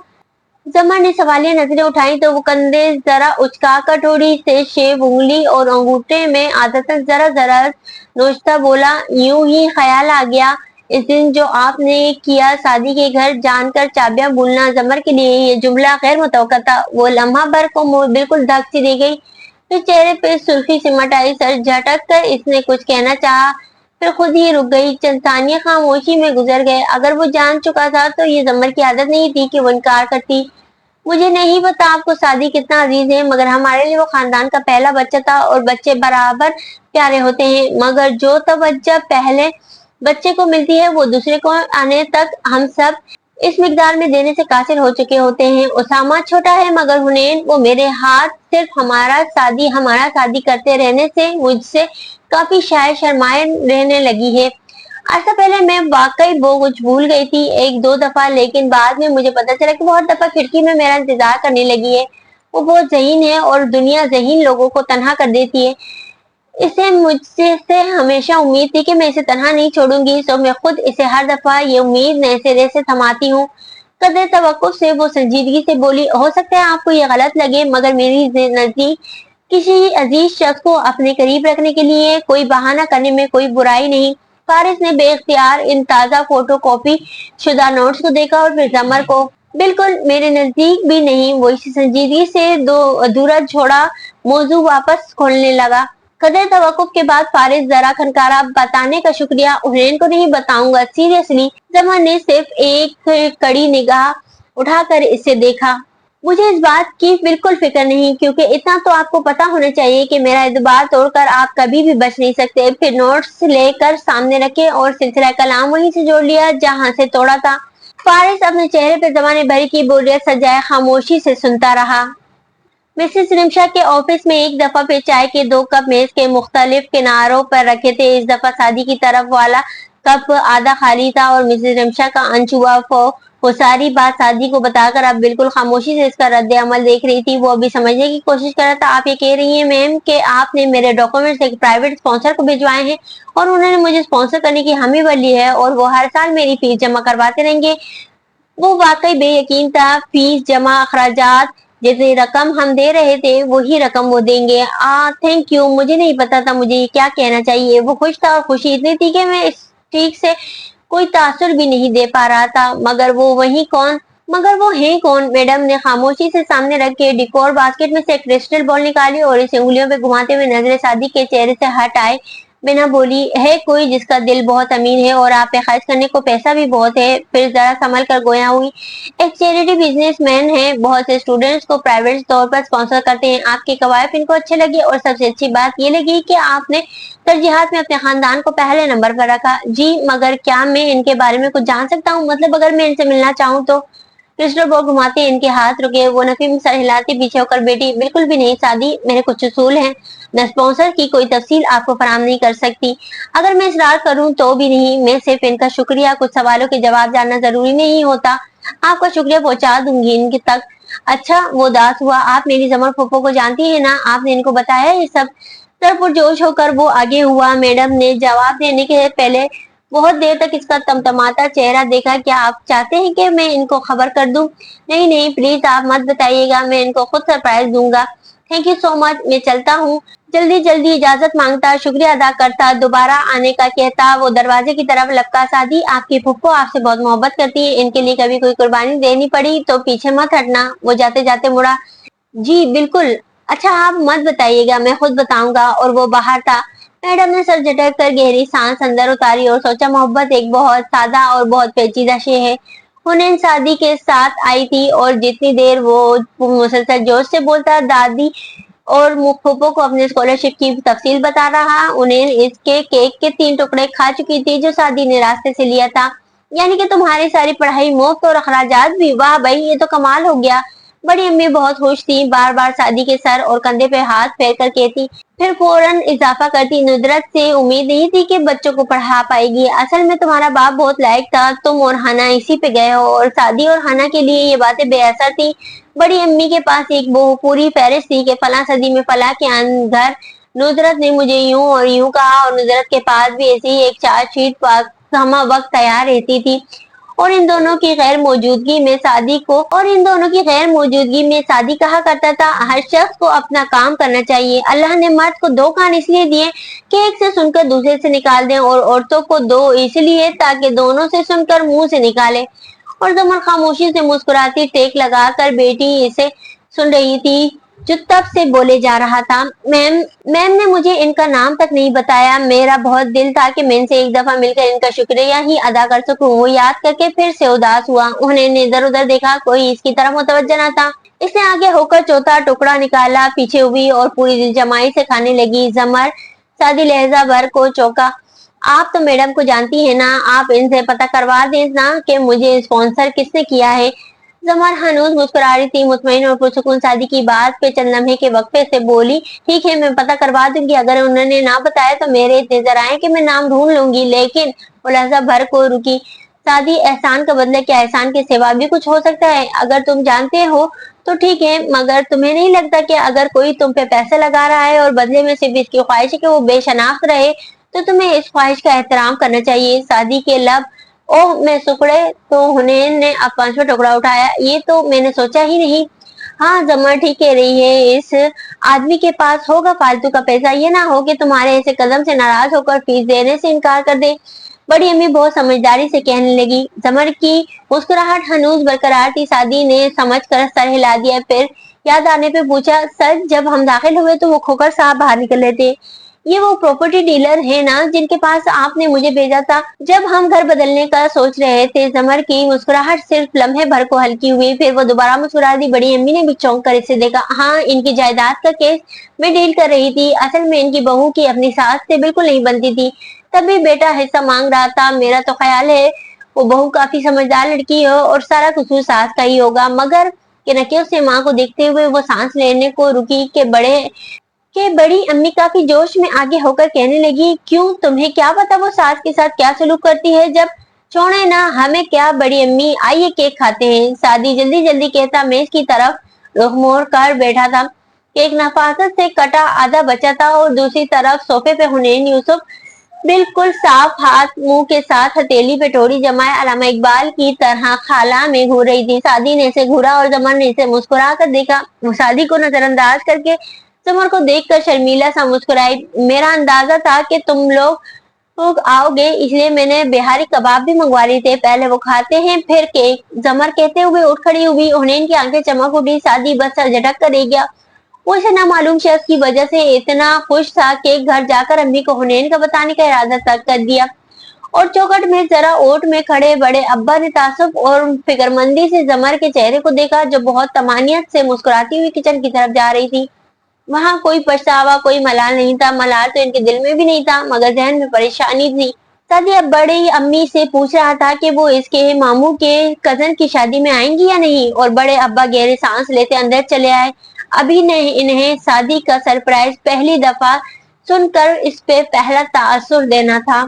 जमा ने सवालिया नजरें उठाई तो वो कंधे जरा उचकाकर थोड़ी से शेव उंगली और अंगूठे में आदतन जरा जरा नोचता बोला, यूं ही ख्याल आ गया इस दिन जो आपने किया शादी के घर जानकर चाबियां भूलना। जमर के लिए ये जुमला गैर मुतवक्का था। वो लम्हा भर को बिल्कुल धक सी रह गई। फिर चेहरे पे सुर्खी सिमट आई। सर झटक कर इसने कुछ कहना चाहा, फिर खुद ही रुक गई। चंद सानिया खामोशी में गुजर गए। अगर वो जान चुका था तो ये जमर की आदत नहीं थी कि वो इनकार करती। मुझे नहीं पता आपको सादी कितना अजीज है, मगर हमारे लिए वो खानदान का पहला बच्चा था और बच्चे बराबर प्यारे होते हैं। मगर जो तवज्जो पहले बच्चे को मिलती है वो दूसरे को आने तक हम सब इस मिकदार में देने से कासिर हो चुके होते हैं। उसामा छोटा है मगर हुनैन, वो मेरे हाथ सिर्फ हमारा शादी करते रहने से मुझसे काफी शायद शर्माए रहने लगी है। ऐसा पहले मैं वाकई वो कुछ भूल गई थी एक दो दफा, लेकिन बाद में मुझे पता चला कि बहुत दफा खिड़की में मेरा इंतजार करने लगी है। वो बहुत ज़हीन है और दुनिया ज़हीन लोगों को तन्हा कर देती है। इसे मुझसे से हमेशा उम्मीद थी कि मैं इसे तन्हा नहीं छोड़ूंगी, तो मैं खुद इसे हर दफा ये उम्मीद नए सिरे से थमाती हूँ। कदर तवक्कुफ से वो संजीदगी से बोली, हो सकता है आपको ये गलत लगे, मगर मेरी नजदीक किसी अजीज शख्स को अपने करीब रखने के लिए कोई बहाना करने में कोई बुराई नहीं। फारिस ने बेख्तियार इन ताजा फोटो कॉपी शुदा नोट्स को देखा और फिर जमर को। बिल्कुल मेरे नजदीक भी नहीं। वो इसी संजीदगी से दो अधूरा छोड़ा मौजू वापस खोलने लगा। कदर तवक्कुफ के बाद फारिस जरा खनकारा, बताने का शुक्रिया, हुनैन को नहीं बताऊंगा सीरियसली। जमर ने सिर्फ एक कड़ी निगाह उठाकर इसे देखा। मुझे इस बात की बिल्कुल फिक्र नहीं, क्योंकि इतना तो आपको पता होना चाहिए कि मेरा इतबार तोड़कर आप कभी भी बच नहीं सकते। फिर नोट्स लेकर सामने रखे और सिलसिला कलाम वहीं से जोड़ लिया जहां से तोड़ा था। फारिस अपने चेहरे पर जमाने भर की बोरियत सजाए खामोशी से सुनता रहा। मिसेस रिमशा के ऑफिस में एक दफा फिर चाय के 2 कप मेज के मुख्तलिफ किनारों पर रखे थे। इस दफा शादी की तरफ वाला कप आधा खाली था और मिसेस रिमशा का अंश हुआ। वो सारी बात शादी को बताकर अब बिल्कुल खामोशी से इसका रद्द अमल देख रही थी। वो अभी समझने की कोशिश कर रहा था। आप ये कह रही हैं मैम कि आपने मेरे डॉक्यूमेंट्स एक प्राइवेट स्पॉन्सर को भिजवाए हैं और उन्होंने मुझे स्पॉन्सर करने की हामी भर ली है और वो हर साल मेरी फीस जमा करवाते रहेंगे? वो वाकई बेयकीन था। फीस जमा अखराजात जैसे रकम हम दे रहे थे वही रकम वो देंगे। थैंक यू, मुझे नहीं पता था मुझे ये क्या कहना चाहिए। वो खुश था और खुशी इतनी थी कि मैं इस ठीक से कोई तासुर भी नहीं दे पा रहा था। मगर वो है कौन? मैडम ने खामोशी से सामने रख के डिकोर बास्केट में से क्रिस्टल बॉल निकाली और इसे उंगलियों पे घुमाते हुए नजरें शादी के चेहरे से हट आए बिना बोली, है कोई जिसका दिल बहुत अमीर है और आप पे खर्च करने को पैसा भी बहुत है। फिर जरा संभल कर गोया हुई, एक चैरिटी बिजनेसमैन है, बहुत से स्टूडेंट्स को प्राइवेट तौर पर स्पॉन्सर करते हैं। आपके कवायद इनको अच्छे लगे और सबसे अच्छी बात ये लगी कि आपने तरजीहात में अपने खानदान को पहले नंबर पर रखा। जी, मगर क्या मैं इनके बारे में कुछ जान सकता हूँ? मतलब अगर मैं इनसे मिलना चाहूँ तो? क्रिस्टल बॉल घुमाते इनके हाथ रुके। वो नफी में सर हिलाती पीछे होकर बेटी, बिल्कुल भी नहीं शादी, मेरे कुछ उसूल हैं। मैं स्पॉन्सर की कोई तफसील आपको फराम नहीं कर सकती। अगर मैं इसरार करूं तो भी नहीं। मैं सिर्फ इनका शुक्रिया, कुछ सवालों के जवाब जानना जरूरी नहीं होता। आपका शुक्रिया पहुंचा दूंगी इनके तक। अच्छा, वो उदास हुआ। आप मेरी जमर फूफो को जानती है ना? आपने इनको बताया ये सब? सर पुरजोश होकर वो आगे हुआ। मैडम ने जवाब देने के पहले बहुत देर तक इसका तमतमाता चेहरा देखा। क्या आप चाहते हैं कि मैं इनको खबर कर दूं? नहीं नहीं, प्लीज आप मत बताइएगा, मैं इनको खुद सरप्राइज दूंगा। थैंक यू सो मच, मैं चलता हूँ। जल्दी जल्दी इजाजत मांगता, शुक्रिया अदा करता, दोबारा आने का कहता। वो दरवाजे की तरफ लपका, सादी आपकी फुप्पो आपसे बहुत मोहब्बत करती है, इनके लिए कभी कोई कुर्बानी देनी पड़ी तो पीछे मत हटना। वो जाते जाते मुड़ा, जी बिल्कुल, अच्छा आप मत बताइएगा, मैं खुद बताऊंगा। और वो बाहर था। मैडम ने सर झटक कर गहरी सांस अंदर उतारी और सोचा, मोहब्बत एक बहुत सादा और बहुत पेचीदा शे है। हुनैन शादी के साथ आई थी और जितनी देर वो मुसलसल जोश से बोलता, दादी और फूफो को अपने स्कॉलरशिप की तफसील बता रहा। उन्हें इसके केक के 3 टुकड़े खा चुकी थी जो शादी ने रास्ते से लिया था। यानी कि तुम्हारी सारी पढ़ाई मुफ्त और अखराजात भी, वाह भाई ये तो कमाल हो गया। बड़ी अम्मी बहुत खुश थी, बार बार शादी के सर और कंधे पे हाथ फेर कर कहती, फिर फौरन इजाफा करती, नुदरत से उम्मीद नहीं थी कि बच्चों को पढ़ा पाएगी। असल में तुम्हारा बाप बहुत लायक था, तुम और हना इसी पे गए हो। और शादी और हना के लिए ये बातें बेअसर थी। बड़ी अम्मी के पास एक वो पूरी फहरिस्त थी कि फला सदी में फला के घर। नुदरत ने मुझे यूं और यूं कहा और नुदरत के पास भी ऐसी ही एक चार्जशीट हमा वक्त तैयार रहती थी। और इन दोनों की गैर मौजूदगी में शादी कहा करता था। हर शख्स को अपना काम करना चाहिए। अल्लाह ने मर्द को 2 कान इसलिए दिए कि एक से सुनकर दूसरे से निकाल दें, और औरतों को 2 इसलिए ताकि दोनों से सुनकर मुंह से निकाले। और जमर खामोशी से मुस्कुराती टेक लगाकर बेटी इसे सुन रही थी जो तब से बोले जा रहा था। मैम ने मुझे इनका नाम तक नहीं बताया। मेरा बहुत दिल था कि मैं इनसे एक दफा मिलकर इनका शुक्रिया ही अदा कर सकूं। वो याद करके फिर से उदास हुआ। उन्होंने इधर उधर देखा, कोई इसकी तरफ मुतवज्जो न था। इसने आगे होकर चौथा टुकड़ा निकाला, पीछे हुई और पूरी दिल जमाई से खाने लगी। जमर सादी लहजा भर को चौंका। आप तो मैडम को जानती है ना, आप इनसे पता करवा दें ना कि मुझे स्पॉन्सर किसने किया है। जमर हनूज मुस्कुरा रही थी, मुतमईन और पुरसुकून। शादी की बात पे चंद लम्हे के वक्फे से बोली, ठीक है मैं पता करवा दूंगी, अगर उन्होंने ना बताया तो मेरे इतने जराए कि मैं नाम ढूंढ लूंगी। लेकिन वो लहजा भर को रुकी। शादी एहसान का बदले क्या, एहसान के सिवा भी कुछ हो सकता है। अगर तुम जानते हो तो ठीक है, मगर तुम्हें नहीं लगता कि अगर कोई तुम पे पैसे लगा रहा है और बदले में सिर्फ इसकी ख्वाहिश है कि वो बेशनाख्त रहे, तो तुम्हें इस ख्वाहिश का एहतराम करना चाहिए। शादी के लब ओह मैं सुकड़े। तो हुनैन ने अब 5वां टुकड़ा उठाया, ये तो मैंने सोचा ही नहीं। हाँ जमर ठीक कह रही है, इस आदमी के पास होगा फालतू का पैसा, ये ना हो कि तुम्हारे ऐसे कदम से नाराज होकर फीस देने से इनकार कर दे। बड़ी अम्मी बहुत समझदारी से कहने लगी। जमर की मुस्कुराहट हनूज बरकरार थी। शादी ने समझ कर सर हिला दिया, फिर याद आने पे पूछा, सर जब हम दाखिल हुए तो वो खोकर साहब बाहर निकले थे। ये वो प्रॉपर्टी डीलर है ना जिनके पास आपने मुझे भेजा था जब हम घर बदलने का सोच रहे थे। जमर की मुस्कुराहट सिर्फ लम्हे भर को हल्की हुई, फिर वो दोबारा मुस्कुरा दी। बड़ी अम्मी ने भी चौंक कर इसे देखा। हाँ इनकी जायदाद का केस मैं डील कर रही थी। असल में इनकी बहू की अपनी सास से बिल्कुल नहीं बनती थी, तभी बेटा हिस्सा मांग रहा था। मेरा तो ख्याल है वो बहू काफी समझदार लड़की है और सारा कसूर सास का ही होगा। मगर कि नकियों से माँ को देखते हुए वो सांस लेने को रुकी के बड़ी अम्मी काफी जोश में आगे होकर कहने लगी, क्यों तुम्हें क्या पता वो सास के साथ क्या सलूक करती है। जब छोड़े ना, हमें क्या बड़ी अम्मी, आइए केक खाते हैं। शादी जल्दी जल्दी कहता मेज की तरफ रुख मोड़ कर बैठा था। केक नफासत से कटा आधा बचा था और दूसरी तरफ सोफे पे हुनैन यूसुफ बिल्कुल साफ हाथ मुंह के साथ हथेली पे टोरी जमाए अलामा इकबाल की तरह खाला में घूर रही थी। शादी ने इसे घूरा और जमर ने इसे मुस्कुरा कर देखा। वो शादी को नजरअंदाज करके जमर को देखकर शर्मीला सा मुस्कुराई। मेरा अंदाजा था कि तुम लोग आओगे, इसलिए मैंने बिहारी कबाब भी मंगवा लिए थे, पहले वो खाते हैं फिर केक। जमर कहते हुए उठ खड़ी हुई। हुनैन की आंखें चमक उठी। शादी बस सर झटक कर रह गया। वो इसे नामालूम शख्स की वजह से इतना खुश था कि घर जाकर अम्मी को हुनैन का बताने का इरादा तक कर दिया। और चौखट में जरा ओट में खड़े बड़े अब्बा ने तासुब और फिक्रमंदी से जमर के चेहरे को देखा जो बहुत तमानियत से मुस्कुराती हुई किचन की तरफ जा रही थी। वहां कोई पछतावा, कोई मलाल नहीं था। मलाल तो इनके दिल में भी नहीं था, मगर जहन में परेशानी थी। साथ ही अब बड़ी अम्मी से पूछ रहा था कि वो इसके मामू के कजन की शादी में आएंगी या नहीं। और बड़े अब्बा गहरी सांस लेते अंदर चले आए। अभी नहीं इन्हें शादी का सरप्राइज पहली दफा सुनकर इस पे पहला तासुर देना था।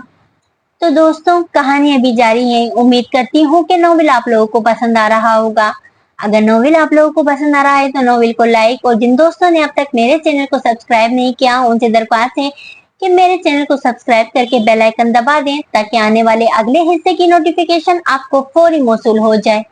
तो दोस्तों कहानी अभी जारी है। उम्मीद करती हूँ कि नॉवेल आप लोगों को पसंद आ रहा होगा। अगर नॉवेल आप लोगों को पसंद आ रहा है तो नॉवेल को लाइक, और जिन दोस्तों ने अब तक मेरे चैनल को सब्सक्राइब नहीं किया उनसे दरख्वास्त है कि मेरे चैनल को सब्सक्राइब करके बेल आइकन दबा दें ताकि आने वाले अगले हिस्से की नोटिफिकेशन आपको फौरी मौसूल हो जाए।